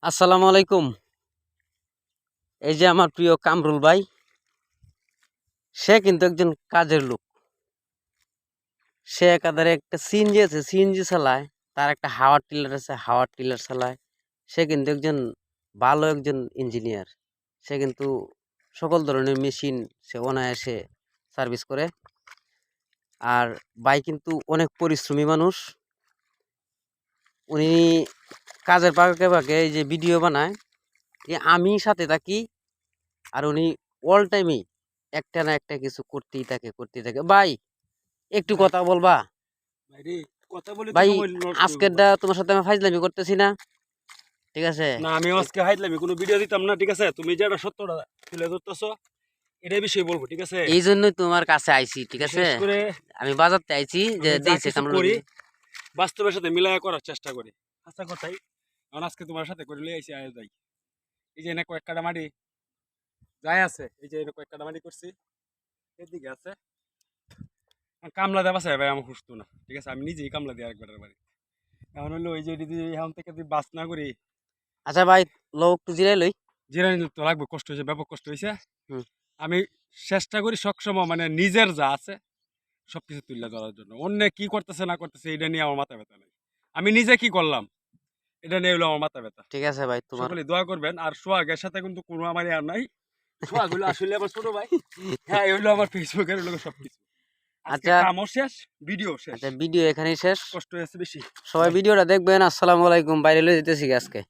আসসালামু আলাইকুম। এই যে আমার প্রিয় কামরুল ভাই, সে কিন্তু একজন কাজের লোক। সে একাধারে একটা সিএনজি আছে, সিএনজি চালায়। তার একটা হাওয়ার টিলার আছে, হাওয়ার টিলার চালায়। সে কিন্তু একজন ভালো একজন ইঞ্জিনিয়ার। সে কিন্তু সকল ধরনের মেশিন সে অনায়াসে সার্ভিস করে। আর ভাই কিন্তু অনেক পরিশ্রমী মানুষ। উনি কাজের ফাঁকে ফাঁকে এই যে ভিডিও বানায়, আমি সাথে থাকি। আর উনি অল টাইমই একটা না একটা কিছু করতেই থাকে ভাই। একটু কথা বলবা ভাইরে কথা বলে তো ভাই? সময় নষ্ট হইব আজকের ভাই। তোমার সাথে আমি ফাইজলামি করতেছি না, ঠিক আছে? না আমি আজকে হাইটলামি কোনো ভিডিও দিতাম না, ঠিক আছে? তুমি যেটা সত্যটা তুলে ধরতেছো এটাই বিষয় বলবো, ঠিক আছে? এই জন্যই তোমার কাছে আইছি, ঠিক আছে? বিশেষ করে আমি বাজারতে আইছি যে আমি যা দিয়েছে কিছু কামড় করি বাস্তবের সাথে মিলায়া করার চেষ্টা করি। আচ্ছা কথাই কারণ আজকে তোমার সাথে করে লিয়ে আইছি আয় যাই। এই যে এনে কয়েক কাটা মাটি যাই আছে, এই যে এনে কয়েক কাটা মাটি করছি এদিকে আছে। আর কামলা দেওয়া আছে ভাই আমার হুসতো না, ঠিক আছে? আমি নিজেই কামলা দিই একবারের বাড়ি। এখন হলো ওই যে যদি এখন থেকে যদি বাস না করি আচ্ছা ভাই, লোক একটু জিরাই লই। জিরানি তো লাগবে, কষ্ট হয়েছে, ব্যাপক কষ্ট হয়েছে। হুম। আমি চেষ্টা করি সবসময় মানে নিজের যা আছে সবকিছু তুলে ধরার জন্য। অন্য কি করতেছে না করতেছে এটা নিয়ে আমার মাথা ব্যথা নেই। আমি নিজে কি করলাম এটা নিয়ে হলো আমার মাথা ব্যথা। ঠিক আছে ভাই, তোমার সকলে দোয়া করবেন। আর সোহাগের সাথে কিন্তু কোনো আমার আর নাই। সোহাগ হলো আসলে আমার ছোট ভাই। হ্যাঁ এই হলো আমার ফেসবুকের হলো সবকিছু। আজকে আচ্ছা। কামও শেষ, ভিডিও শেষ। আচ্ছা, ভিডিও এখানেই শেষ। কষ্ট হয়েছে বেশি। সবাই বাই। ভিডিওটা দেখবেন। আসসালামু আলাইকুম। বাইরে লয়ে যেতেছি আজকে।